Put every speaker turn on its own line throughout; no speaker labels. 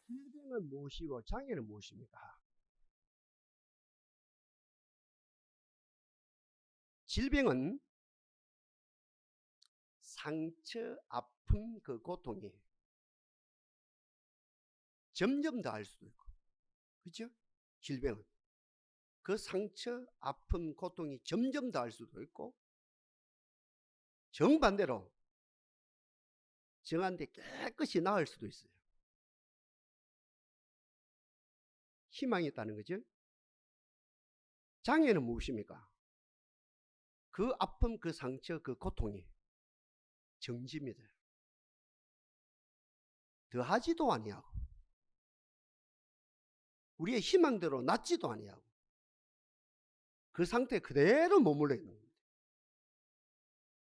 질병은 무엇이고 장애는 무엇입니까? 질병은 상처, 아픔, 그 고통이 점점 더할 수도 있고, 그렇죠? 질병은 그 상처, 아픔, 고통이 점점 더할 수도 있고, 정반대로 정한데 깨끗이 나을 수도 있어요. 희망이 있다는 거죠. 장애는 무엇입니까? 그 아픔, 그 상처, 그 고통이 정지입니다. 더하지도 아니하고 우리의 희망대로 낫지도 아니하고 그 상태 그대로 머물러 있는 겁니다.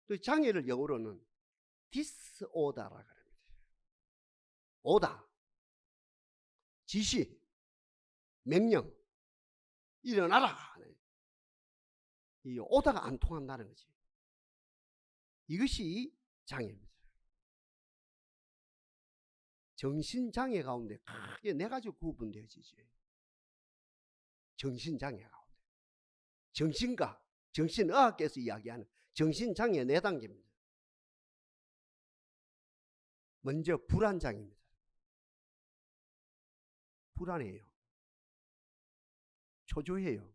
또 장애를 영어로는 disorder라고 합니다. 오다, 지시, 명령, 일어나라. 이 오다가 안 통한다는 거지. 이것이 장애입니다. 정신장애 가운데 크게 네 가지 구분되어지죠. 정신장애 가운데. 정신과 정신의학께서 이야기하는 정신장애 4단계입니다. 먼저 불안장애입니다. 불안해요. 초조해요.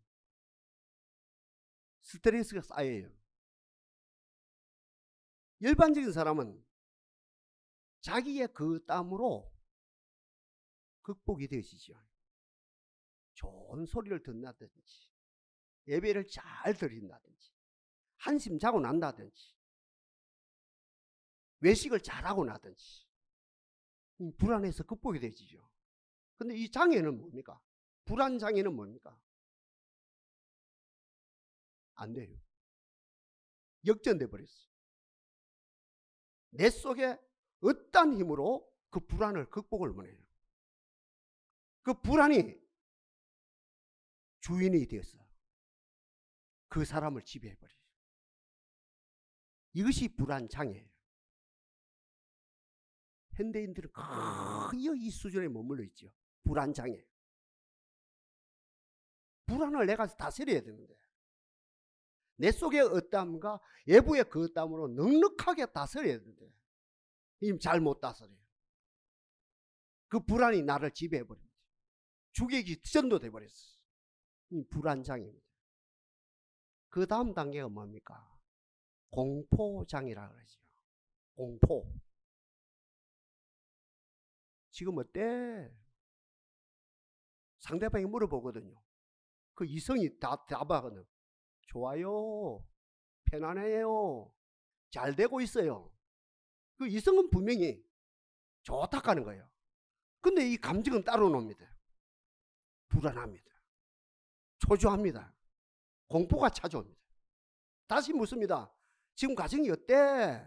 스트레스가 쌓여요. 일반적인 사람은 자기의 그 땀으로 극복이 되시죠. 좋은 소리를 듣는다든지, 예배를 잘 드린다든지, 한숨 자고 난다든지, 외식을 잘하고 나든지, 불안해서 극복이 되시죠. 근데 이 장애는 뭡니까? 불안 장애는 뭡니까? 안 돼요. 역전돼 버렸어. 내 속에 어떤 힘으로 그 불안을 극복을 못해요. 그 불안이 주인이 되었어요. 그 사람을 지배해버려요. 이것이 불안 장애예요. 현대인들은 거의 이 수준에 머물러 있죠. 불안 장애. 불안을 내가 다스려야 되는데 내 속의 어떠함과 외부의 그 어떠함으로 넉넉하게 다스려야 되는데 잘 못 다스려요. 그 불안이 나를 지배해버립니다. 주객이 전도돼 버렸어. 이 불안장애입니다. 그 다음 단계가 뭡니까? 공포장애라고 그러죠. 공포. 지금 어때? 상대방이 물어보거든요. 그 이성이 답하거든요. 좋아요. 편안해요. 잘 되고 있어요. 그 이성은 분명히 좋다 하는 거예요. 근데 이 감정은 따로 놉니다. 불안합니다. 초조합니다. 공포가 찾아옵니다. 다시 묻습니다. 지금 가정이 어때?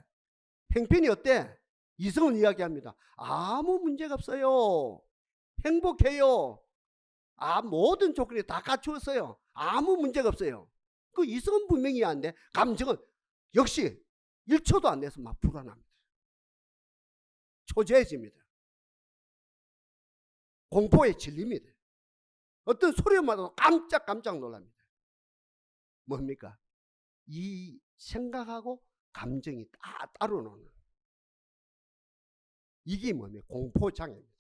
형편이 어때? 이성은 이야기합니다. 아무 문제가 없어요. 행복해요. 모든 조건이 다 갖추었어요. 아무 문제가 없어요. 그 이성은 분명히 안 돼. 감정은 역시 1초도 안 돼서 막 불안합니다. 초조해집니다. 공포에 질립니다. 어떤 소리마다 깜짝 놀랍니다. 뭡니까? 이 생각하고 감정이 따로 노는 이게 뭡니까? 공포장애입니다.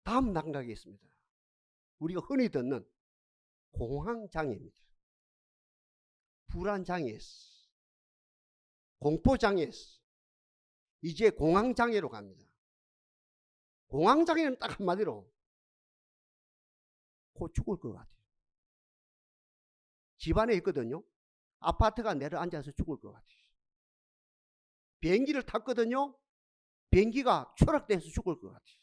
다음 단계가 있습니다. 우리가 흔히 듣는 공황장애입니다. 불안장애에서 공포장애에서 이제 공황장애로 갑니다. 공황장애는 딱 한마디로 곧 죽을 것 같아요. 집안에 있거든요. 아파트가 내려앉아서 죽을 것 같아요. 비행기를 탔거든요. 비행기가 추락돼서 죽을 것 같아요.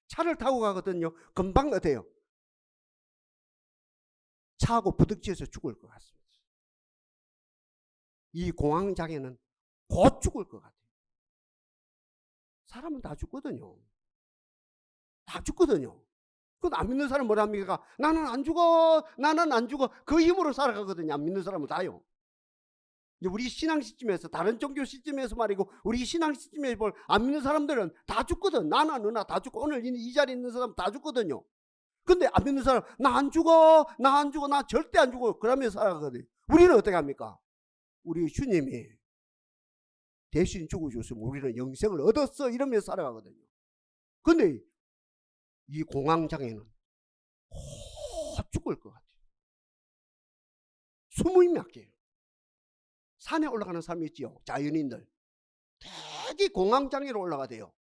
차를 타고 가거든요. 금방 어때요? 차하고 부딪혀서 죽을 것 같습니다. 이 공황장애는 곧 죽을 것 같아요. 사람은 다 죽거든요. 다 죽거든요. 그건 안 믿는 사람은 뭐라 합니까? 나는 안 죽어. 나는 안 죽어. 그 힘으로 살아가거든요. 안 믿는 사람은 다요. 이제 우리 신앙 시점에서, 다른 종교 시점에서 말이고 우리 신앙 시점에서 볼 안 믿는 사람들은 다 죽거든. 나나 너나 다 죽고, 오늘 이 자리에 있는 사람 다 죽거든요. 근데 안 믿는 사람, 나 안 죽어, 나 안 죽어, 나 절대 안 죽어, 그러면서 살아가거든요. 우리는 어떻게 합니까? 우리 주님이 대신 죽어줬으면 우리는 영생을 얻었어, 이러면서 살아가거든요. 근데 이 공황장애는 죽을 것 같아요. 숨이 막혀요. 산에 올라가는 사람이 있지요, 자연인들. 되게 공황장애로 올라가대요.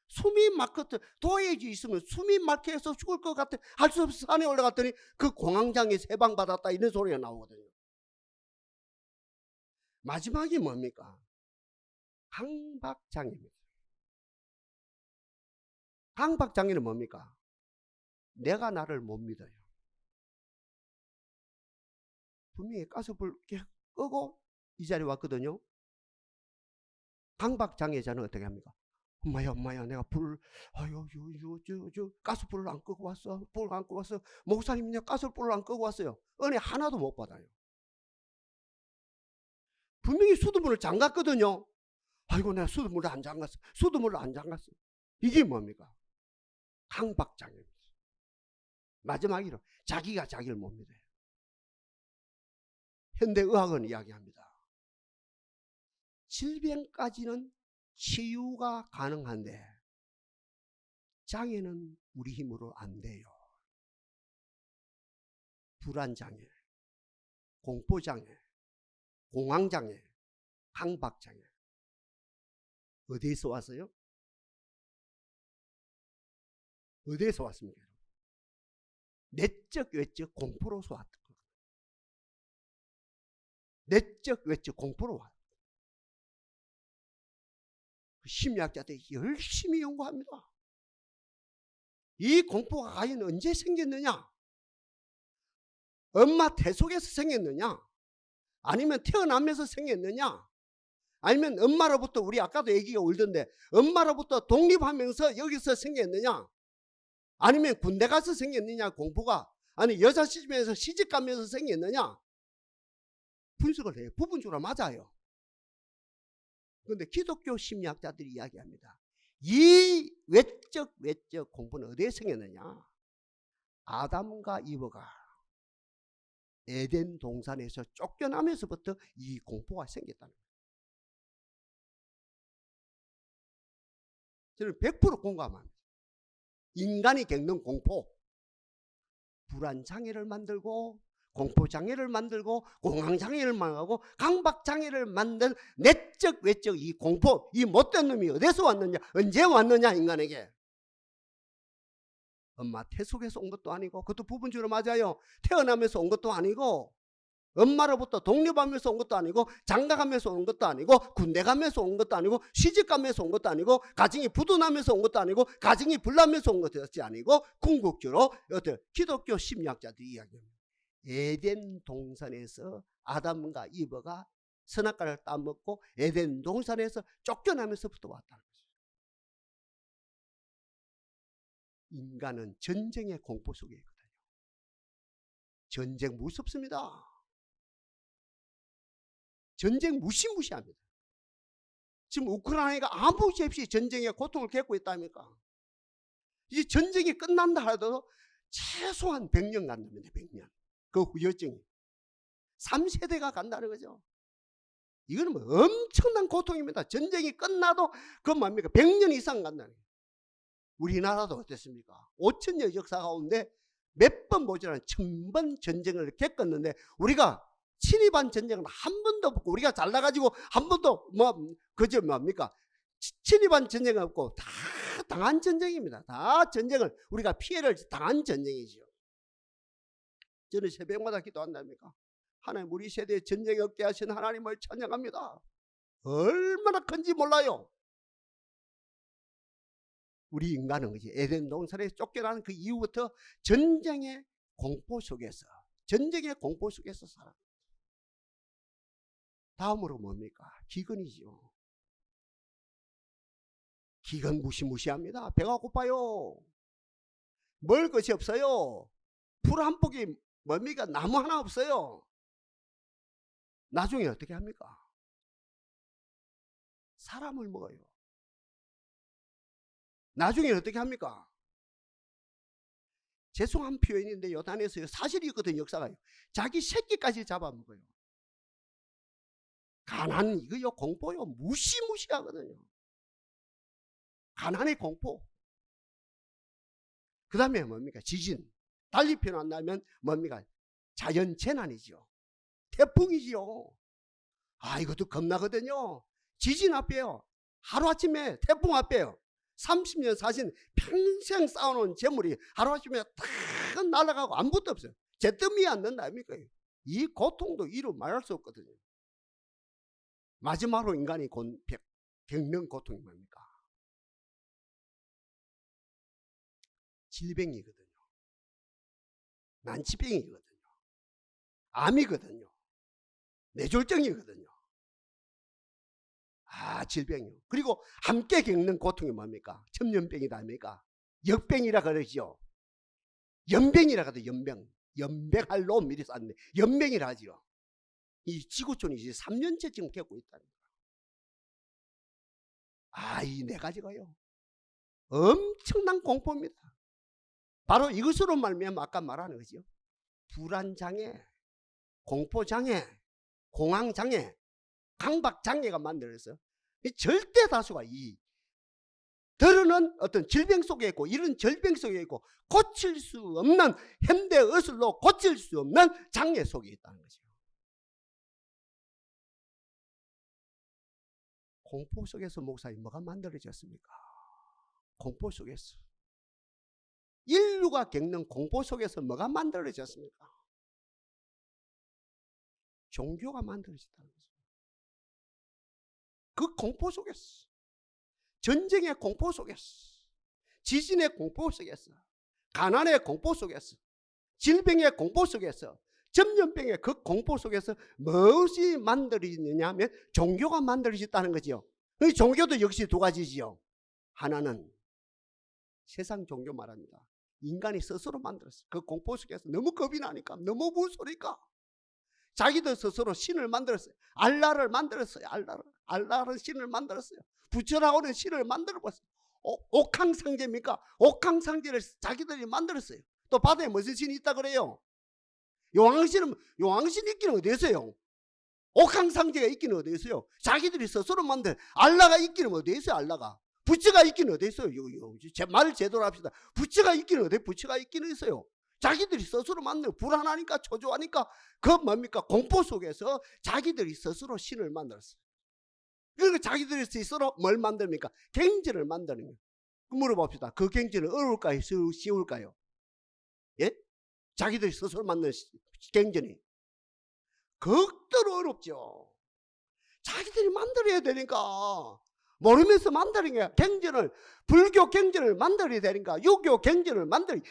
숨이 막혀, 도해지 있으면 숨이 막혀서 죽을 것 같아. 할 수 없어 산에 올라갔더니 그 공황장애 세방받았다, 이런 소리가 나오거든요. 마지막이 뭡니까? 강박장애입니다. 강박장애는 뭡니까? 내가 나를 못 믿어요. 분명히 가스불 끄고 이 자리에 왔거든요. 강박장애자는 어떻게 합니까? 엄마야, 내가 가스불을 안 끄고 왔어. 불을 안 끄고 왔어. 목사님, 내가 가스불을 안 끄고 왔어요. 은혜 하나도 못 받아요. 분명히 수돗물을 잠갔거든요. 아이고, 내가 수돗물을 안 잠갔어. 수돗물을 안 잠갔어. 이게 뭡니까? 강박장애입니다. 마지막으로 자기가 자기를 못 믿어요. 현대의학은 이야기합니다. 질병까지는 치유가 가능한데 장애는 우리 힘으로 안 돼요. 불안장애, 공포장애, 공황장애, 강박장애. 어디에서 왔어요? 어디에서 왔습니까? 내적 외적 공포로서 왔던 거예요. 내적 외적 공포로 왔어요. 심리학자들이 열심히 연구합니다. 이 공포가 과연 언제 생겼느냐? 엄마 태 속에서 생겼느냐? 아니면 태어나면서 생겼느냐? 아니면 엄마로부터, 우리 아까도 얘기가 울던데, 엄마로부터 독립하면서 여기서 생겼느냐? 아니면 군대 가서 생겼느냐, 공포가? 아니 여자 시집에서 시집 가면서 생겼느냐? 분석을 해요. 부분적으로 맞아요. 그런데 기독교 심리학자들이 이야기합니다. 이 외적 공포는 어디에 생겼느냐? 아담과 이브가 에덴 동산에서 쫓겨나면서부터 이 공포가 생겼다는 거예요. 저는 100% 공감합니다. 인간이 겪는 공포, 불안장애를 만들고 공포장애를 만들고 공황장애를 만들고 강박장애를 만든 내적 외적 이 공포, 이 못된 놈이 어디서 왔느냐, 언제 왔느냐, 인간에게. 엄마 태 속에서 온 것도 아니고, 그것도 부분적으로 맞아요. 태어나면서 온 것도 아니고, 엄마로부터 독립하면서 온 것도 아니고, 장가가면서 온 것도 아니고, 군대 가면서 온 것도 아니고, 시집 가면서 온 것도 아니고, 가정이 부도나면서 온 것도 아니고, 가정이 불나면서 온 것도 아니고, 궁극적으로 기독교 심리학자들이 이야기합니다. 에덴 동산에서 아담과 이브가 선악과를 따먹고 에덴 동산에서 쫓겨나면서부터 왔다는 거죠. 인간은 전쟁의 공포 속에 있거든요. 전쟁 무섭습니다. 전쟁 무시무시합니다. 지금 우크라이나가 아무 죄 없이 전쟁의 고통을 겪고 있다니까. 이 전쟁이 끝난다 하더라도 최소한 100년 간답니다. 100년. 그 후유증이 3세대가 간다는 거죠. 이거는 뭐 엄청난 고통입니다. 전쟁이 끝나도 그 뭡니까? 100년 이상 간다는 거예요. 우리나라도 어땠습니까? 5천년 역사 가운데 몇 번 모자란 1000번 전쟁을 겪었는데 우리가 침입한 전쟁은 한 번도 없고, 우리가 잘나가지고 한 번도 그저 뭡니까? 침입한 전쟁은 없고 다 당한 전쟁입니다. 다 전쟁을 우리가 피해를 당한 전쟁이죠. 저는 새벽마다 기도한답니까? 하나님, 우리 세대에 전쟁이 없게 하신 하나님을 찬양합니다. 얼마나 큰지 몰라요. 우리 인간은 그지 에덴 동산에서 쫓겨나는 그 이후부터 전쟁의 공포 속에서 살아. 다음으로 뭡니까? 기근이죠. 기근 무시무시합니다. 배가 고파요. 먹을 것이 없어요. 풀 한 폭이 뭡니까? 나무 하나 없어요. 나중에 어떻게 합니까? 사람을 먹어요. 나중에 어떻게 합니까? 죄송한 표현인데 요단에서 사실이거든. 역사가요. 자기 새끼까지 잡아먹어요. 가난 이거요, 공포요, 무시무시하거든요. 가난의 공포. 그 다음에 뭡니까? 지진. 달리 표현한다면 뭡니까? 자연재난이죠. 태풍이지요. 아, 이것도 겁나거든요. 지진 앞에요. 하루아침에 태풍 앞에요. 30년 사신 평생 쌓아놓은 재물이 하루아침에 탁 날아가고 아무것도 없어요. 잿더미에 앉는다 아닙니까? 이 고통도 이루 말할 수 없거든요. 마지막으로 인간이 겪는 고통이 뭡니까? 질병이거든요. 난치병이거든요. 암이거든요. 뇌졸중이거든요. 아, 질병이요. 그리고 함께 겪는 고통이 뭡니까? 천년병이다 아닙니까? 역병이라 그러죠. 연병이라 하도 연병. 연병할 놈 미리 쌌네. 연병이라 하죠. 이 지구촌이 이제 3년째 지금 겪고 있다는 거예요. 아, 이 네 가지가요. 엄청난 공포입니다. 바로 이것으로 말미암아 아까 말하는 거죠. 불안장애, 공포장애, 공황장애, 강박장애가 만들어서 절대 다수가 이 드러는 어떤 질병 속에 있고 이런 질병 속에 있고 고칠 수 없는 현대 의술로 고칠 수 없는 장애 속에 있다는 거죠. 공포 속에서 목사님 뭐가 만들어졌습니까? 공포 속에서 인류가 겪는 공포 속에서 뭐가 만들어졌습니까? 종교가 만들어졌다는 거죠. 그 공포 속에서, 전쟁의 공포 속에서, 지진의 공포 속에서, 가난의 공포 속에서, 질병의 공포 속에서, 전염병의 그 공포 속에서 무엇이 만들어지느냐 하면 종교가 만들어졌다는 거죠. 종교도 역시 두 가지지요. 하나는 세상 종교 말합니다. 인간이 스스로 만들었어요. 그 공포 속에서 너무 겁이 나니까, 너무 무서우니까 자기들 스스로 신을 만들었어요. 알라를 만들었어요. 알라를 신을 만들었어요. 부처라고는 신을 만들어봤어요. 옥황상제입니까? 옥황상제를 자기들이 만들었어요. 또 바다에 무슨 신이 있다 그래요? 용왕신이 있기는 어디 있어요? 옥황상제가 있기는 어디 있어요? 자기들이 스스로 만든 알라가 있기는 어디 있어요? 알라가 부처가 있기는 어디 있어요? 제 말을 제대로 합시다. 부처가 있기는 어디? 부처가 있기는 있어요. 자기들이 스스로 만들고 불안하니까 초조하니까 그 뭡니까? 공포 속에서 자기들이 스스로 신을 만들었어요. 그러니까 자기들이 스스로 뭘 만듭니까? 경전을 만드는 거예요. 물어봅시다. 그 경전은 어려울까요? 쉬울까요? 예? 자기들이 스스로 만든 경전이 극도로 어렵죠. 자기들이 만들어야 되니까 모르면서 만드는 거야. 경전을, 불교 경전을 만들어야 되니까, 유교 경전을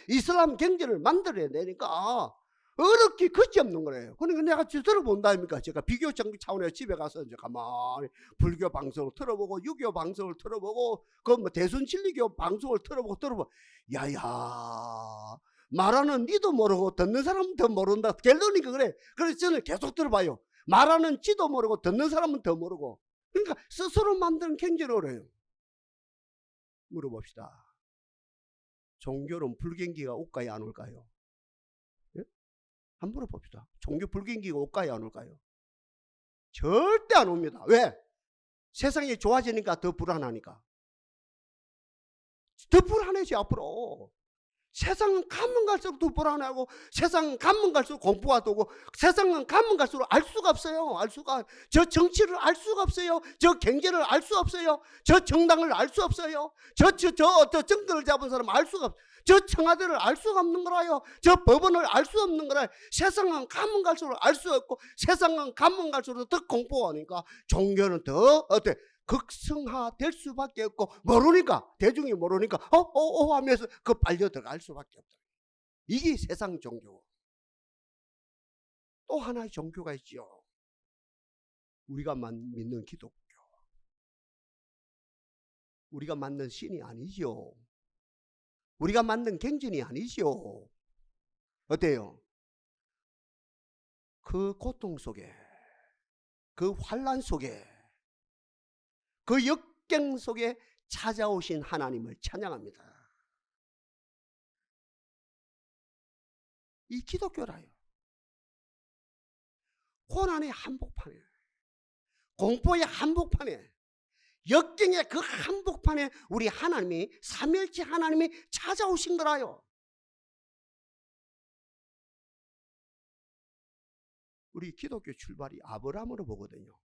이슬람 경전을 만들어야 되니까 어렵기 그지없는 거예요. 그러니까 내가 들어본다 아닙니까? 제가 비교적 차원에서 집에 가서 이제 가만히 불교 방송을 틀어보고 유교 방송을 틀어보고 그 뭐 대순진리교 방송을 틀어보고 야야 말하는 니도 모르고 듣는 사람은 더 모른다. 결론이니까 그래. 그래서 저는 계속 들어봐요. 말하는 지도 모르고 듣는 사람은 더 모르고. 그러니까 스스로 만드는 경전이 어려워요. 물어봅시다. 종교는 불경기가 올까요? 안 올까요? 예? 한번 물어봅시다. 종교 불경기가 올까요? 안 올까요? 절대 안 옵니다. 왜? 세상이 좋아지니까 더 불안하니까. 더 불안해지 앞으로. 세상은 가면 갈수록 더 불안하고 세상은 가면 갈수록 공포가 되고 세상은 가면 갈수록 알 수가 없어요. 저 정치를 알 수가 없어요. 저 경제를 알 수 없어요. 저 정당을 알 수 없어요. 저 정권을 잡은 사람 알 수가 없어요. 저 청와대를 알 수가 없는 거라요. 저 법원을 알 수 없는 거라요. 세상은 가면 갈수록 알 수 없고 세상은 가면 갈수록 더 공포하니까 종교는 더 극성화될 수밖에 없고 모르니까 대중이 모르니까 하면서 그 빨려 들어갈 수밖에 없다. 이게 세상 종교. 또 하나의 종교가 있죠. 우리가 믿는 기독교. 우리가 만든 신이 아니죠. 우리가 만든 경전이 아니죠. 어때요? 그 고통 속에 그 환난 속에 그 역경 속에 찾아오신 하나님을 찬양합니다. 이 기독교라요. 고난의 한복판에, 공포의 한복판에, 역경의 그 한복판에 우리 하나님이, 삼위일체 하나님이 찾아오신 거라요. 우리 기독교 출발이 아브라함으로 보거든요.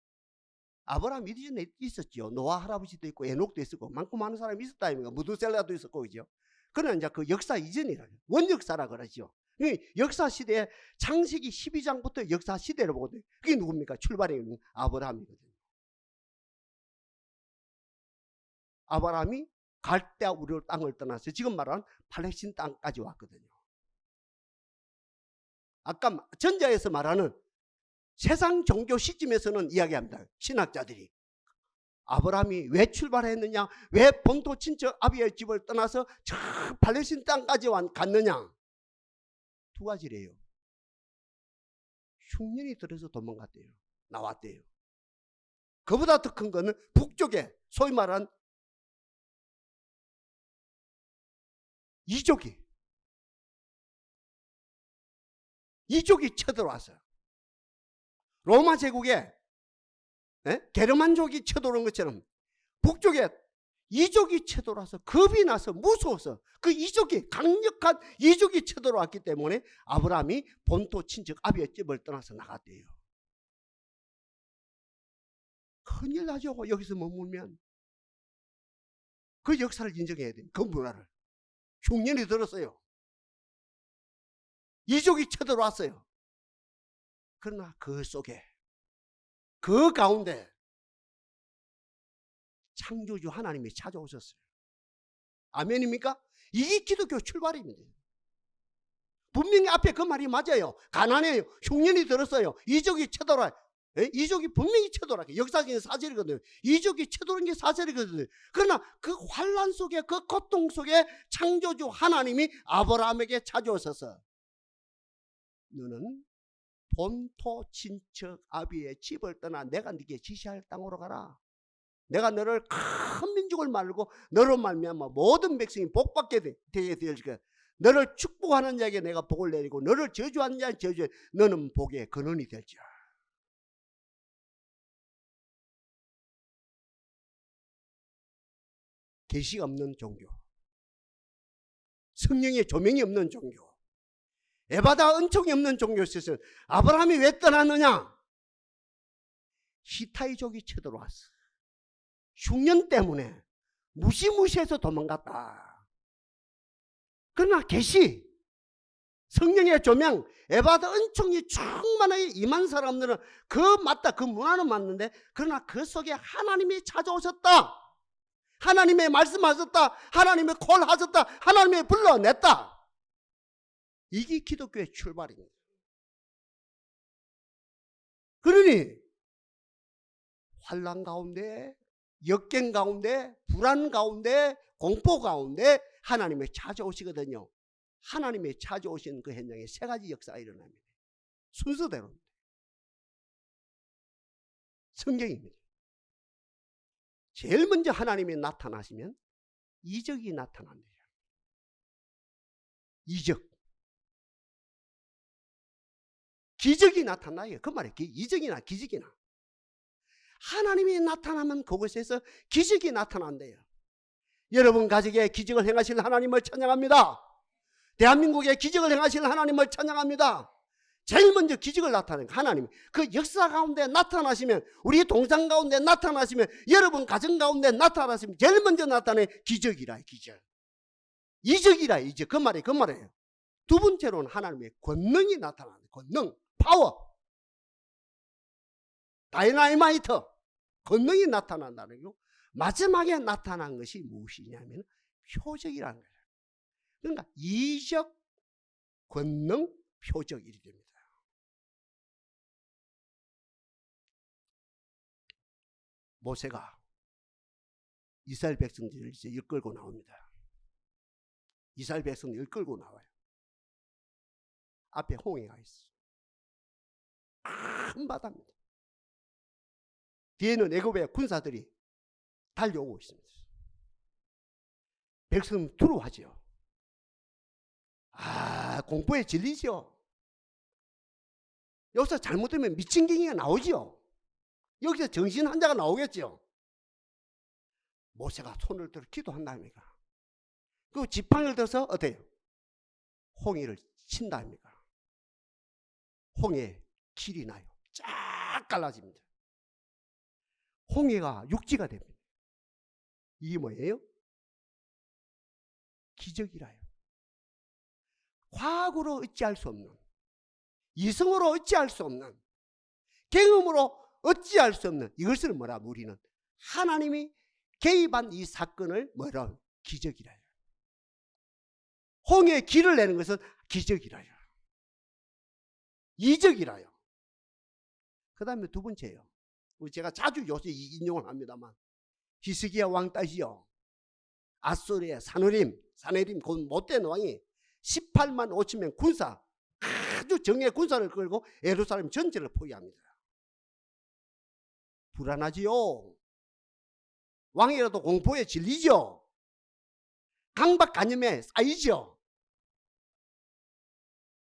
아브라함 이전에 있었죠. 노아 할아버지도 있고 에녹도 있었고 많고 많은 사람이 있었다 아닙니까? 무두셀라도 있었고, 그죠? 그러나 이제 그 역사 이전이라요. 원역사라 그러죠. 역사 시대에 창세기 12장부터 역사 시대를 보거든요. 그게 누굽니까? 출발이 아브라함이거든요. 아브라함이 갈대아 우르 땅을 떠나서 지금 말하는 팔레스틴 땅까지 왔거든요. 아까 전자에서 말하는 세상 종교 시점에서는 이야기합니다. 신학자들이 아브라함이 왜 출발했느냐, 왜 본토 친척 아비의 집을 떠나서 저 팔레스틴 땅까지 갔느냐, 두 가지래요. 흉년이 들어서 도망갔대요. 나왔대요. 그보다 더 큰 거는 북쪽에 소위 말하는 이족이 쳐들어왔어요. 로마 제국에 게르만족이 쳐들어온 것처럼 북쪽에 이족이 쳐들어와서 겁이 나서 무서워서 그 이족이, 강력한 이족이 쳐들어왔기 때문에 아브라함이 본토 친척 아비의 집을 떠나서 나갔대요. 큰일 나죠. 여기서 머물면. 그 역사를 인정해야 돼요. 그 문화를. 흉년이 들었어요. 이족이 쳐들어왔어요. 그러나 그 속에, 그 가운데 창조주 하나님이 찾아오셨어요. 아멘입니까? 이게 기독교 출발입니다. 분명히 앞에 그 말이 맞아요. 가난해요. 흉년이 들었어요. 이족이 쳐들어와요. 이족이 분명히 쳐들어와요. 역사적인 사실이거든요. 이족이 쳐들어온 게 사실이거든요. 그러나 그 환란 속에, 그 고통 속에 창조주 하나님이 아브라함에게 찾아오셔서 너는 본토 친척 아비의 집을 떠나 내가 네게 지시할 땅으로 가라. 내가 너를 큰 민족을 말고 너로 말미암아 모든 백성이 복받게 되게 될 거야. 너를 축복하는 자에게 내가 복을 내리고 너를 저주하는 자에게 저주해. 너는 복의 근원이 될지라. 계시가 없는 종교, 성령의 조명이 없는 종교, 에바다 은총이 없는 종교에서 아브라함이 왜 떠났느냐? 히타이족이 쳐들어왔어. 흉년 때문에 무시무시해서 도망갔다. 그러나 계시, 성령의 조명, 에바다 은총이 충만하게 임한 사람들은 맞다, 그 문화는 맞는데, 그러나 그 속에 하나님이 찾아오셨다. 하나님의 말씀하셨다. 하나님의 콜하셨다. 하나님의 불러냈다. 이게 기독교의 출발입니다. 그러니 환난 가운데, 역경 가운데, 불안 가운데, 공포 가운데 하나님이 찾아오시거든요. 하나님이 찾아오신 그 현장에 세 가지 역사가 일어납니다. 순서대로입니다. 성경입니다. 제일 먼저 하나님이 나타나시면 이적이 나타납니다. 이적. 기적이 나타나요. 그 말이에요. 이적이나 기적이나. 하나님이 나타나면 그곳에서 기적이 나타난대요. 여러분 가족에 기적을 행하실 하나님을 찬양합니다. 대한민국에 기적을 행하실 하나님을 찬양합니다. 제일 먼저 기적을 나타내는 하나님, 그 역사 가운데 나타나시면, 우리 동상 가운데 나타나시면, 여러분 가정 가운데 나타나시면 제일 먼저 나타내는 기적이라. 기적. 이적이라. 이적. 그 말이에요. 두 번째로는 하나님의 권능이 나타나는 권능, 파워, 다이나마이트, 권능이 나타난다는 거. 마지막에 나타난 것이 무엇이냐면 표적이라는 거예요. 그러니까 이적, 권능, 표적 일이 됩니다. 모세가 이스라엘 백성들을 이제 이끌고 나옵니다. 이스라엘 백성들 이끌고 나와요. 앞에 홍해가 있어. 큰 바다입니다. 뒤에는 애굽의 군사들이 달려오고 있습니다. 백성 두려워하죠. 공포에 질리죠. 여기서 잘못되면 미친경이가 나오죠. 여기서 정신 환자가 나오겠죠. 모세가 손을 들어 기도한다니까. 그 지팡이를 들어서 어때요? 홍해를 친다니까. 홍해 길이 나요. 쫙 갈라집니다. 홍해가 육지가 됩니다. 이게 뭐예요? 기적이라요. 과학으로 어찌할 수 없는, 이성으로 어찌할 수 없는, 경험으로 어찌할 수 없는, 이것을 뭐라 우리는 하나님이 개입한 이 사건을 뭐라 기적이라요. 홍해에 길을 내는 것은 기적이라요. 이적이라요. 그 다음에 두 번째요. 제가 자주 요새 인용을 합니다만, 히스기야 왕 딸이요, 아수르의 사네림 곧 못된 왕이 18만 5천 명 군사, 아주 정예 군사를 끌고 예루살렘 전체를 포위합니다. 불안하지요. 왕이라도 공포에 질리죠. 강박관념에 쌓이죠.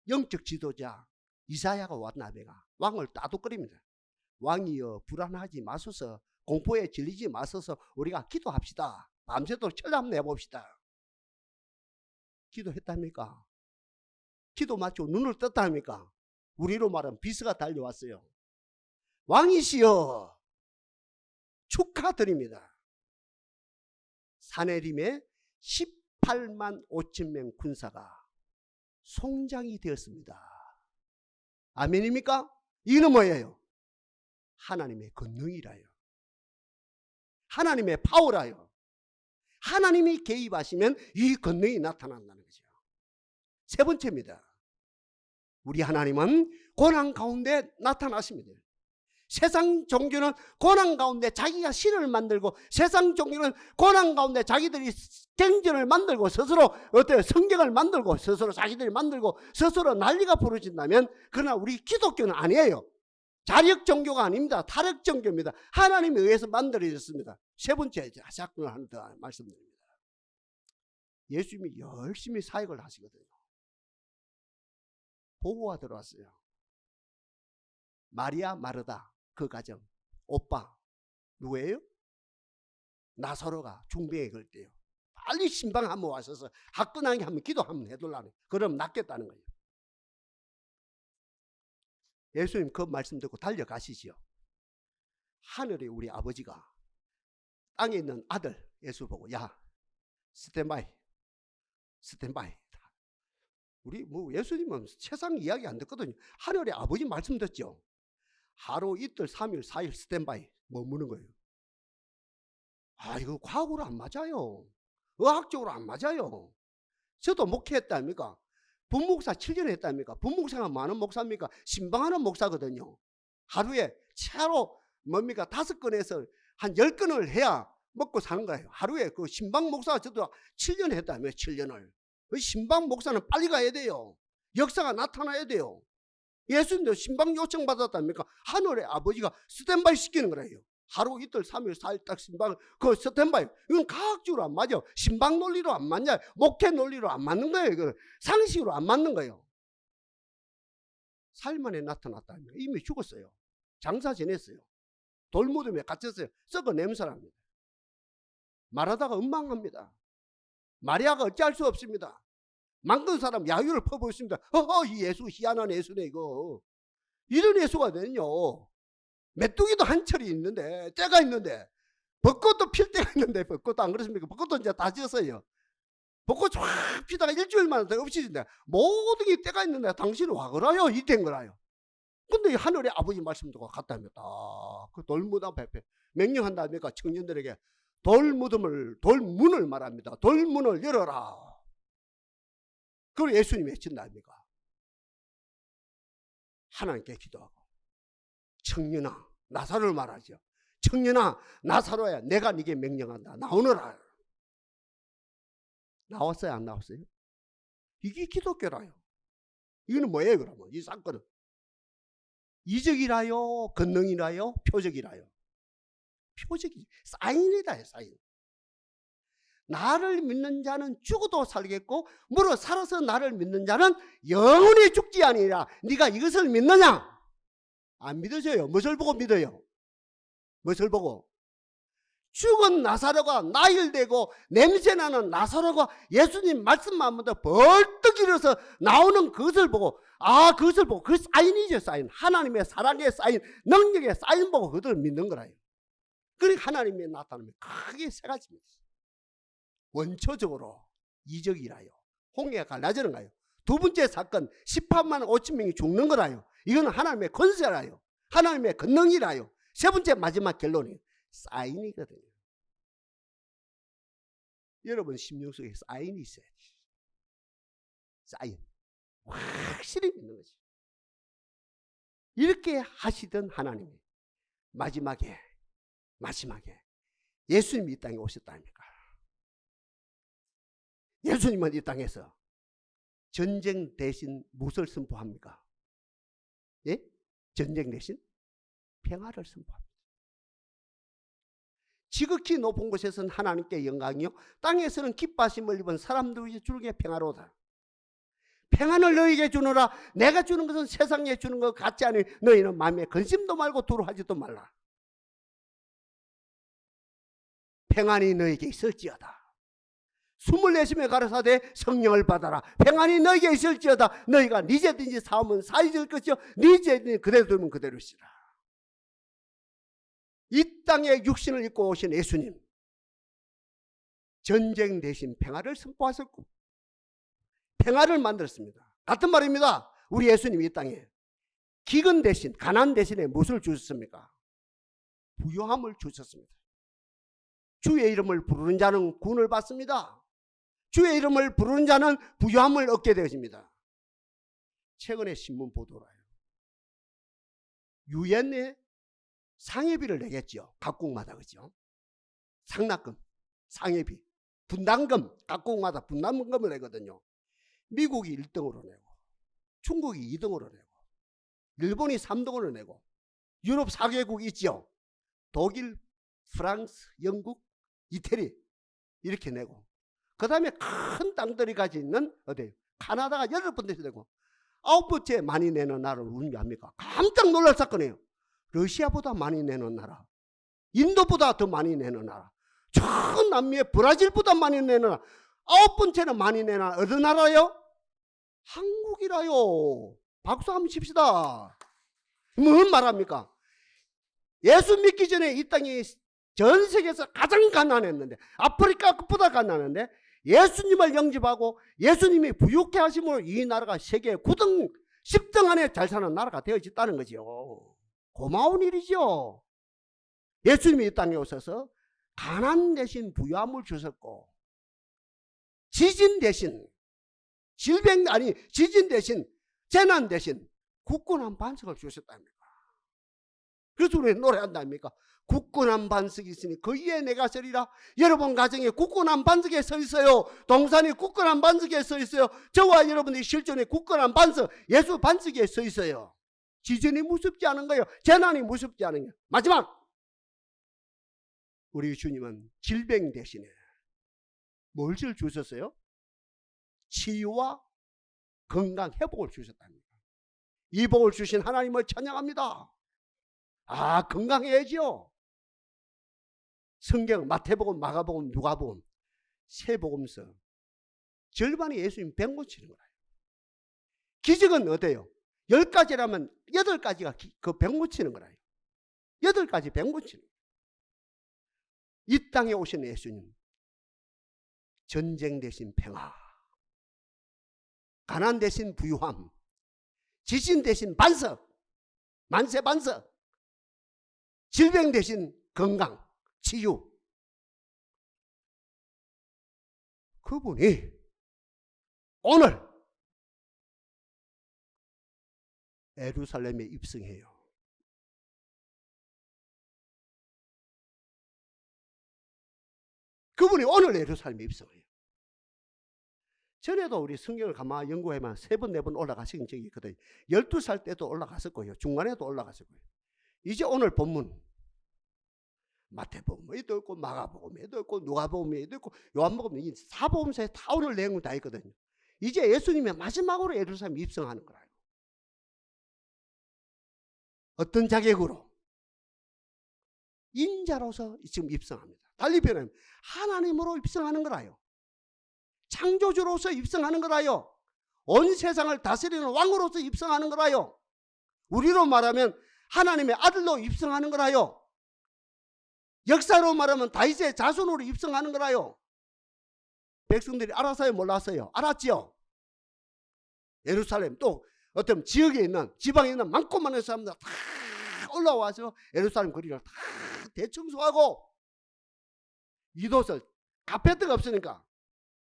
영적 지도자 이사야가 왔나베가 왕을 따독거립니다. 왕이여, 불안하지 마소서, 공포에 질리지 마소서, 우리가 기도합시다. 밤새도록 철야 한번 내봅시다. 기도했답니까? 기도 마치고 눈을 떴답니까? 우리로 말하면 비스가 달려왔어요. 왕이시여, 축하드립니다. 사네림의 18만 5천 명 군사가 송장이 되었습니다. 아멘입니까? 이는 뭐예요? 하나님의 권능이라요. 하나님의 파워라요. 하나님이 개입하시면 이 권능이 나타난다는 거죠. 세 번째입니다. 우리 하나님은 고난 가운데 나타나십니다. 세상 종교는 고난 가운데 자기가 신을 만들고, 세상 종교는 고난 가운데 자기들이 경전을 만들고, 스스로 어때요? 성경을 만들고, 스스로 자기들이 만들고, 스스로 난리가 벌어진다면, 그러나 우리 기독교는 아니에요. 자력 종교가 아닙니다. 타력 종교입니다. 하나님에 의해서 만들어졌습니다. 세 번째 사건을 하나 더 말씀드립니다. 예수님이 열심히 사역을 하시거든요. 보고가 들어왔어요. 마리아 마르다 그 가정 오빠 누구예요? 나사로가 중병에 걸 때요. 빨리 신방 한번 와셔서 화끈하게 한번 기도 한번 해둘라는, 그럼 낫겠다는 거예요. 예수님 그 말씀 듣고 달려가시지요. 하늘에 우리 아버지가 땅에 있는 아들 예수 보고, 야 스탠바이. 우리 예수님은 세상 이야기 안 듣거든요. 하늘에 아버지 말씀 듣죠. 하루 이틀 3일 4일 스탠바이 머무는 거예요. 이거 과학으로 안 맞아요. 의학적으로 안 맞아요. 저도 목회했답니까? 분목사 7년 했답니까? 분목사가 많은 목사입니까? 신방하는 목사거든요. 하루에 최로 뭡니까? 5건에서 한 10건을 해야 먹고 사는 거예요. 하루에 그 신방 목사가 저도 7년 했다며. 7년을. 그 신방 목사는 빨리 가야 돼요. 역사가 나타나야 돼요. 예수님도 신방 요청 받았답니까? 하늘의 아버지가 스탠바이 시키는 거예요. 하루 이틀 3일 4일 딱 신방 그 스탠바이. 이건 과학적으로 안 맞아. 신방 논리로 안 맞냐? 목회 논리로 안 맞는 거예요. 이거 상식으로 안 맞는 거예요. 4일 만에 나타났다면 이미 죽었어요. 장사 지냈어요. 돌무덤에 갇혔어요. 썩어 냄새납니다. 말하다가 엉망합니다. 마리아가 어찌할 수 없습니다. 만든 사람 야유를 퍼부었습니다. 이 예수 희한한 예수네 이거. 이런 예수가 되는요. 메뚜기도 한철이 있는데, 때가 있는데, 벚꽃도 필 때가 있는데, 벚꽃도 안 그렇습니까? 벚꽃도 이제 다 지었어요. 벚꽃 쫙 피다가 일주일만 더 없어진다. 모든 게 때가 있는데 당신은 와 그래요? 이 된 거라요. 근데 하늘의 아버지 말씀 듣고 갔다며 그 돌무덤 앞에 명령한다니까 청년들에게 돌문을 말합니다. 돌문을 열어라. 그걸 예수님이 외친다니까. 하나님께 기도하고, 청년아 나사로를 말하죠. 청년아 나사로야, 내가 네게 명령한다. 나오너라. 나왔어요? 안 나왔어요? 이게 기독교라요. 이거는 뭐예요 그러면? 이 사건은 이적이라요? 권능이라요? 표적이라요? 표적이 사인이다. 사인. 나를 믿는 자는 죽어도 살겠고 물어 살아서 나를 믿는 자는 영원히 죽지 아니라. 네가 이것을 믿느냐? 안 믿어져요. 무엇을 보고 믿어요? 무엇을 보고? 죽은 나사로가 나일되고 냄새나는 나사로가 예수님 말씀만 보다 벌떡 일어서 나오는 그것을 보고, 그것을 보고, 그 사인이죠. 사인. 하나님의 사랑의 사인, 능력의 사인 보고 그들을 믿는 거라요. 그러니까 하나님의 나타나면 크게 세 가지입니다. 원초적으로 이적이라요. 홍해가 갈라지는 거예요. 두 번째 사건 18만 5천 명이 죽는 거라요. 이거는 하나님의 권세라요. 하나님의 권능이라요. 세 번째 마지막 결론이 사인이거든요. 여러분 심령 속에 사인이 있어야지. 사인. 확실히 믿는 거지. 이렇게 하시던 하나님이 마지막에 예수님이 이 땅에 오셨다 아닙니까? 예수님은 이 땅에서 전쟁 대신 무엇을 선포합니까? 예? 전쟁 대신 평화를 선포합니다. 지극히 높은 곳에서는 하나님께 영광이요 땅에서는 기뻐하심을 입은 사람들이 주에게 평화로다. 평안을 너희에게 주노라. 내가 주는 것은 세상에 주는 것 같지 않으니 너희는 마음에 근심도 말고 두려워하지도 말라. 평안이 너희에게 있을지어다. 숨을 내쉬며 가라사대 성령을 받아라. 평안이 너희에게 있을지어다. 너희가 네 죄든지 사하면 사해질 것이요 네 죄든지 그대로 두면 그대로시라. 이 땅에 육신을 입고 오신 예수님, 전쟁 대신 평화를 선포하셨고 평화를 만들었습니다. 같은 말입니다. 우리 예수님이 이 땅에 기근 대신, 가난 대신에 무엇을 주셨습니까? 부요함을 주셨습니다. 주의 이름을 부르는 자는 구원을 받습니다. 주의 이름을 부르는 자는 부요함을 얻게 되십니다. 최근에 신문 보도라요. 유엔에 상해비를 내겠죠. 각국마다. 그죠? 상납금, 상해비, 분담금, 각국마다 분담금을 내거든요. 미국이 1등으로 내고, 중국이 2등으로 내고, 일본이 3등으로 내고, 유럽 4개국 있죠. 독일, 프랑스, 영국, 이태리 이렇게 내고, 그 다음에 큰 땅들이 가지고 있는 어디요? 카나다가 8번째서 내고 9번째 많이 내는 나라를 운명합니까? 깜짝 놀랄 사건이에요. 러시아보다 많이 내는 나라, 인도보다 더 많이 내는 나라, 저 남미의 브라질보다 많이 내는 나라, 9번째는 많이 내는 나라 어느 나라요? 한국이라요. 박수 한번 칩시다. 무슨 말합니까? 예수 믿기 전에 이 땅이 전 세계에서 가장 가난했는데, 아프리카 끝보다 가난한데 예수님을 영접하고 예수님이 부유케 하심으로 이 나라가 세계 9등 10등 안에 잘 사는 나라가 되어졌다는 거죠. 고마운 일이죠. 예수님이 이 땅에 오셔서 가난 대신 부유함을 주셨고, 지진 대신 지진 대신 재난 대신 굳건한 반석을 주셨답니다. 그래서 우리 노래한답니까? 굳건한 반석이 있으니 그 위에 내가 서리라. 여러분 가정에 굳건한 반석에 서 있어요. 동산이 굳건한 반석에 서 있어요. 저와 여러분이 실존의 굳건한 반석, 예수 반석에 서 있어요. 지진이 무섭지 않은 거예요. 재난이 무섭지 않은 거예요. 마지막, 우리 주님은 질병 대신에 뭘 주셨어요? 치유와 건강 회복을 주셨답니다. 이 복을 주신 하나님을 찬양합니다. 건강해야죠. 성경 마태복음, 마가복음, 누가복음 세 복음서 절반이 예수님 병 고치는 거예요. 기적은 어때요? 10가지라면 8가지가 그 병 고치는 거예요. 8가지 병 고치는 거예요. 이 땅에 오신 예수님, 전쟁 대신 평화, 가난 대신 부유함, 지진 대신 반석, 만세 반석, 질병 대신 건강, 치유. 그분이 오늘 예루살렘에 입성해요. 그분이 오늘 예루살렘에 입성해요. 전에도 우리 성경을 가만히 연구해만 3번, 4번 올라가신 적이 있거든요. 12살 때도 올라갔었고요. 중간에도 올라갔었고요. 이제 오늘 본문 마태복음에도 있고 마가복음에도 있고 누가복음에도 있고 요한복음에 이 사복음서에 다 오늘 내용이 다 있거든요. 이제 예수님이 마지막으로 예루살렘 입성하는 거라요. 어떤 자격으로? 인자로서 지금 입성합니다. 달리 표현하면 하나님으로 입성하는 거라요. 창조주로서 입성하는 거라요. 온 세상을 다스리는 왕으로서 입성하는 거라요. 우리로 말하면 하나님의 아들로 입성하는 거라요. 역사로 말하면 다윗의 자손으로 입성하는 거라요. 백성들이 알았어요? 몰랐어요? 알았지요? 예루살렘 또 어떤 지역에 있는 지방에 있는 많고 많은 사람들 다 올라와서 예루살렘 거리를 다 대청소하고 이도설 카페트가 없으니까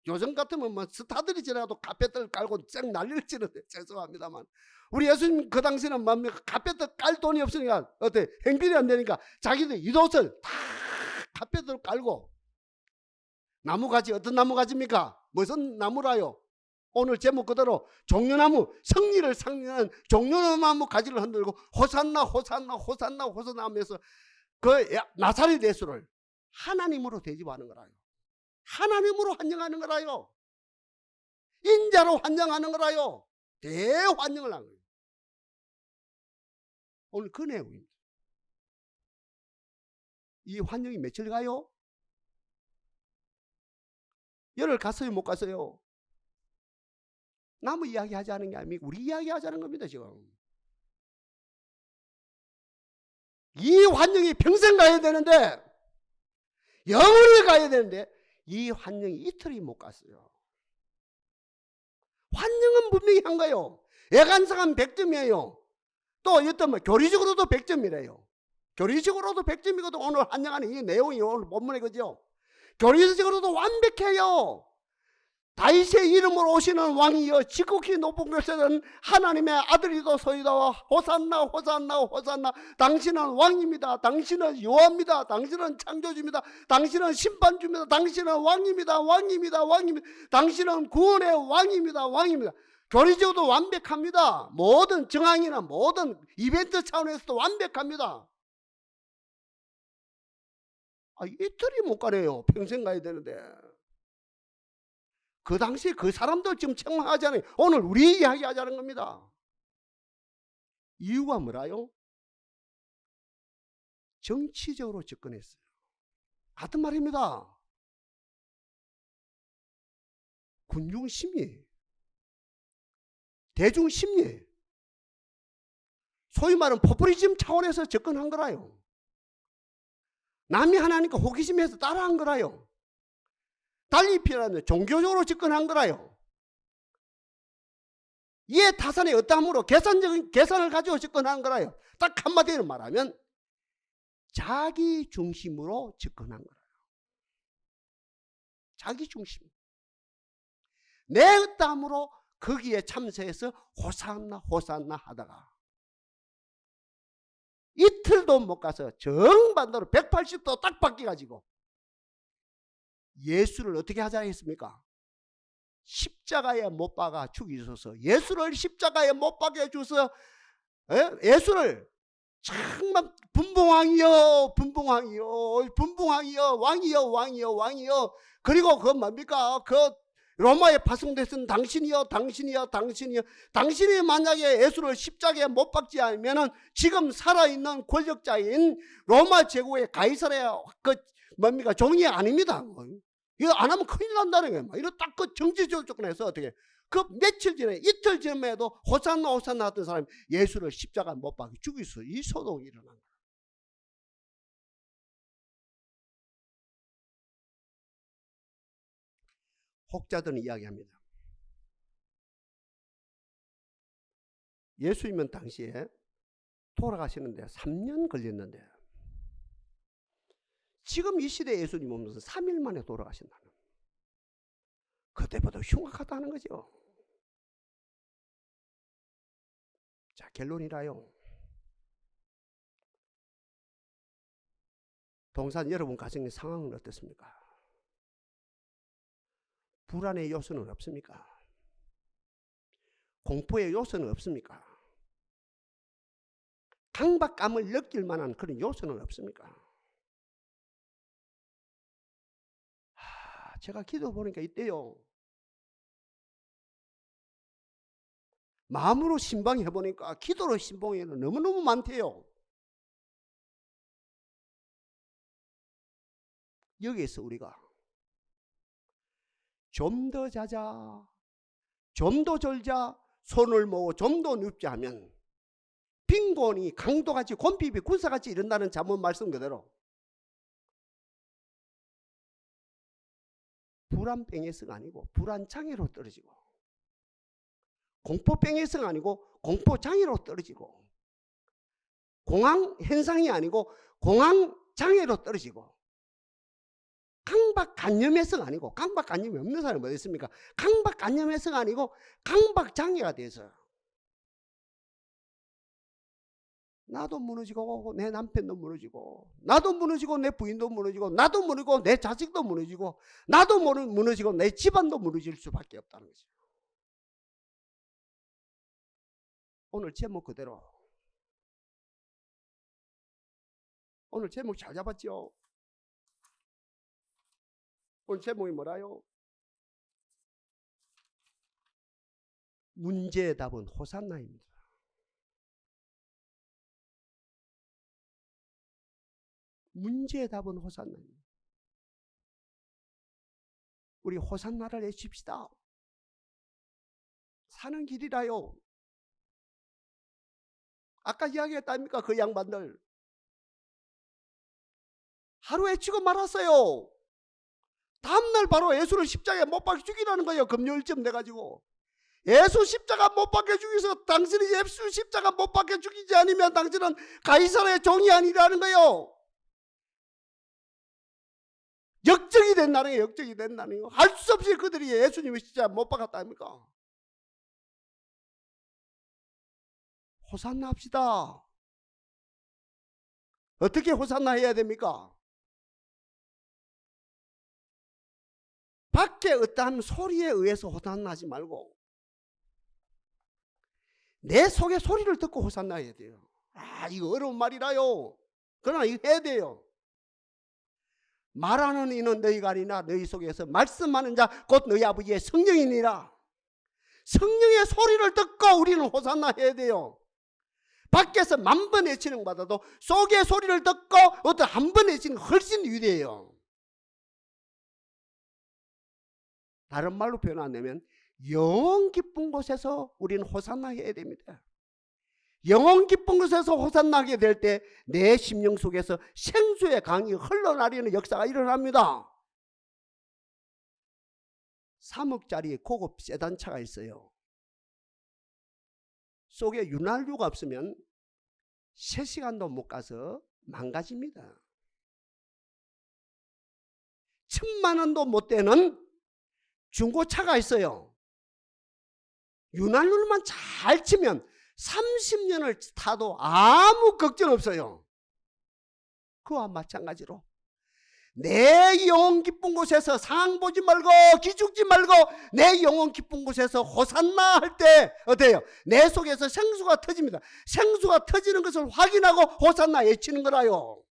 요즘 같으면 뭐 스타들이 지나가도 카페트를 깔고 쫙 난리를 치는데 죄송합니다만 우리 예수님 그 당시는 뭡니까? 카페트 깔 돈이 없으니까 어때 행필이 안 되니까 자기들 이도설 다 카페트를 깔고 나무가지 어떤 나무가지입니까? 무슨 나무라요? 오늘 제목 그대로 종려나무 승리를 상징하는 종려나무 가지를 흔들고 호산나 호산나 호산나 호산나 하면서 그 나사렛 예수를 하나님으로 대접하는 거라요. 하나님으로 환영하는 거라요. 인자로 환영하는 거라요. 대환영을 하는 거예요. 오늘 그 내용입니다. 이 환영이 며칠 가요? 열흘 갔어요? 못 갔어요? 나무 이야기 하지 않은 게 아니고 우리 이야기 하자는 겁니다. 지금 이 환영이 평생 가야 되는데 영원히 가야 되는데 이 환영이 이틀이 못 갔어요. 환영은 분명히 한 거예요. 애간상은 100점이에요. 또 어떤 뭐 교리적으로도 100점이래요. 교리적으로도 100점이거든. 오늘 환영하는 이 내용이 오늘 본문에 그죠? 교리적으로도 완벽해요. 다윗의 이름으로 오시는 왕이여 지극히 높은 곳에는 하나님의 아들이도소이다. 호산나 호산나 호산나. 당신은 왕입니다. 당신은 여호와입니다. 당신은 창조주입니다. 당신은 심판주입니다. 당신은 왕입니다. 왕입니다. 왕입니다. 당신은 구원의 왕입니다. 왕입니다. 교리적으로도 완벽합니다. 모든 정황이나 모든 이벤트 차원에서도 완벽합니다. 이틀이 못 가네요. 평생 가야 되는데. 그 당시 그 사람들 지금 책망하잖아요. 오늘 우리 이야기 하자는 겁니다. 이유가 뭐라요? 정치적으로 접근했어요. 같은 말입니다. 군중 심리, 대중 심리, 소위 말하는 포퓰리즘 차원에서 접근한 거라요. 남이 하나니까 호기심에서 따라한 거라요. 달리 표현하면 종교적으로 접근한 거라요. 이해 타산의 어떠함으로 계산적인 계산을 가지고 접근한 거라요. 딱 한마디로 말하면 자기 중심으로 접근한 거라요. 자기 중심. 내 어떠함으로 거기에 참여해서 호산나 호산나 하다가 이틀도 못 가서 정반대로 180도 딱 바뀌어가지고 예수를 어떻게 하자 했습니까? 십자가에 못 박아 죽이소서. 예수를 십자가에 못 박아 주셔서 예수를 정말 분봉왕이여 분봉왕이여 분봉왕이여 왕이여 왕이여 왕이여. 그리고 그 뭡니까? 그 로마에 파송됐은 당신이여 당신이여 당신이여. 당신이 만약에 예수를 십자가에 못 박지 않으면 지금 살아있는 권력자인 로마 제국의 가이사랴 그 뭡니까? 종이 아닙니다. 이거 안 하면 큰일 난다는 거예요. 이거 딱 그 정치적으로 접근해서 어떻게 그 며칠 전에 이틀 전에도 호산나 호산나 하던 사람이 예수를 십자가 못 박아 죽이서 이 소동이 일어난 거예요. 혹자들은 이야기합니다. 예수님은 당시에 돌아가시는데 3년 걸렸는데 지금 이 시대에 예수님 오면서 3일 만에 돌아가신다는, 그때보다 흉악하다는 거죠. 자, 결론이라요. 동산 여러분 가정의 상황은 어떻습니까? 불안의 요소는 없습니까? 공포의 요소는 없습니까? 강박감을 느낄 만한 그런 요소는 없습니까? 제가 기도 보니까 있대요. 마음으로 신방해 보니까 기도로 신방에는 너무너무 많대요. 여기에서 우리가 좀 더 자자, 좀 더 졸자, 손을 모으고 좀 더 눕자 하면 빈곤이 강도같이 곤핍이 군사같이 이른다는 잠언 말씀 그대로 불안병에서가 아니고 불안장애로 떨어지고, 공포병에서가 아니고 공포장애로 떨어지고, 공황현상이 아니고 공황장애로 떨어지고, 강박간염에서가 아니고, 강박간염이 없는 사람이 어디 있습니까? 강박간염에서가 아니고 강박장애가 돼서 나도 무너지고 내 남편도 무너지고, 나도 무너지고 내 부인도 무너지고, 나도 무너지고 내 자식도 무너지고, 나도 무너지고 내 집안도 무너질 수밖에 없다는 거죠. 오늘 제목 그대로, 오늘 제목 잘 잡았죠? 오늘 제목이 뭐라요? 문제의 답은 호산나입니다. 문제의 답은 호산나입니다. 우리 호산나를 외칩시다. 사는 길이라요. 아까 이야기했다니까 그 양반들 하루 외치고 말았어요. 다음날 바로 예수를 십자가에 못 박혀 죽이라는 거예요. 금요일쯤 돼가지고 예수 십자가 못 박혀 죽여서 당신이 예수 십자가 못 박혀 죽이지 않으면 당신은 가이사라의 종이 아니라는 거예요. 역적이 된다는 거예요. 역적이 된다는 거예요. 할 수 없이 그들이 예수님을 십자가 못 박았다니까. 호산나 합시다. 어떻게 호산나 해야 됩니까? 밖에 어떠한 소리에 의해서 호산나 하지 말고 내 속의 소리를 듣고 호산나 해야 돼요. 아, 이거 어려운 말이라요. 그러나 이거 해야 돼요. 말하는 이는 너희가 아니라 너희 속에서 말씀하는 자 곧 너희 아버지의 성령이니라. 성령의 소리를 듣고 우리는 호산나 해야 돼요. 밖에서 10,000번 외치는 것보다도 속의 소리를 듣고 어떤 한 번 외치는 게 훨씬 유리해요. 다른 말로 표현하면 영원 기쁜 곳에서 우리는 호산나 해야 됩니다. 영원 기쁜 곳에서 호산나게 될 때 내 심령 속에서 생수의 강이 흘러나리는 역사가 일어납니다. 3억짜리 고급 세단차가 있어요. 속에 윤활유가 없으면 3시간도 못 가서 망가집니다. 1,000,000원도 못 되는 중고차가 있어요. 윤활유만 잘 치면 30년을 타도 아무 걱정 없어요. 그와 마찬가지로 내 영혼 기쁜 곳에서 상 보지 말고 기죽지 말고 내 영혼 기쁜 곳에서 호산나 할 때 어때요? 내 속에서 생수가 터집니다. 생수가 터지는 것을 확인하고 호산나 외치는 거라요.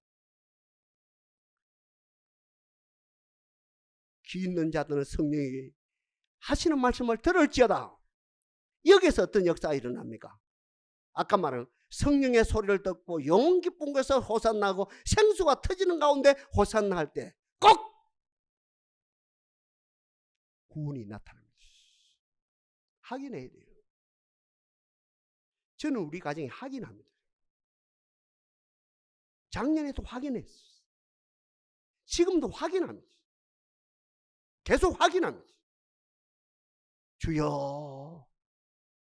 귀 있는 자들은 성령이 하시는 말씀을 들을지어다. 여기서 어떤 역사가 일어납니까? 아까 말한 성령의 소리를 듣고 영혼 기쁜 곳에서 호산나고 생수가 터지는 가운데 호산나 할 때 꼭 구원이 나타납니다. 확인해야 돼요. 저는 우리 가정에 확인합니다. 작년에도 확인했어요. 지금도 확인합니다. 계속 확인합니다. 주여,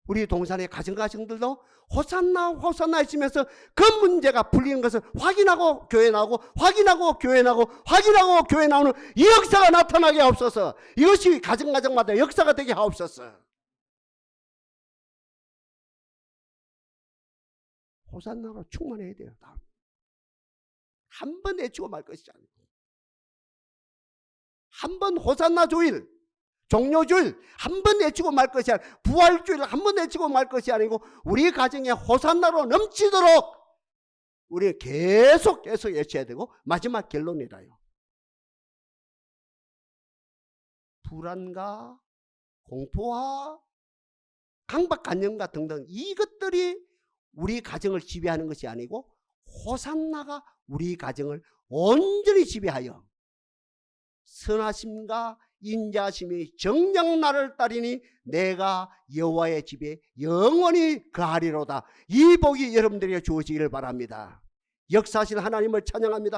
우리 동산의 가정들도 호산나 호산나 해치면서 그 문제가 풀리는 것을 확인하고 교회 나오고 확인하고 교회 나오고 확인하고 교회 나오는 이 역사가 나타나게 하옵소서. 이것이 가정마다 역사가 되게 하옵소서. 호산나로 충만해야 돼요. 한 번 외치고 말 것이 아니고 한 번 호산나 주일, 종료주일 한 번 외치고 말 것이 아니고 부활주일 한 번 외치고 말 것이 아니고 우리 가정에 호산나로 넘치도록 우리 계속 외쳐야 되고 마지막 결론이라요. 불안과 공포와 강박관념과 등등 이것들이 우리 가정을 지배하는 것이 아니고 호산나가 우리 가정을 온전히 지배하여 선하심과 인자심이 정녕 나를 따르니 내가 여호와의 집에 영원히 거하리로다. 이 복이 여러분들에게 주어지기를 바랍니다. 역사하신 하나님을 찬양합니다.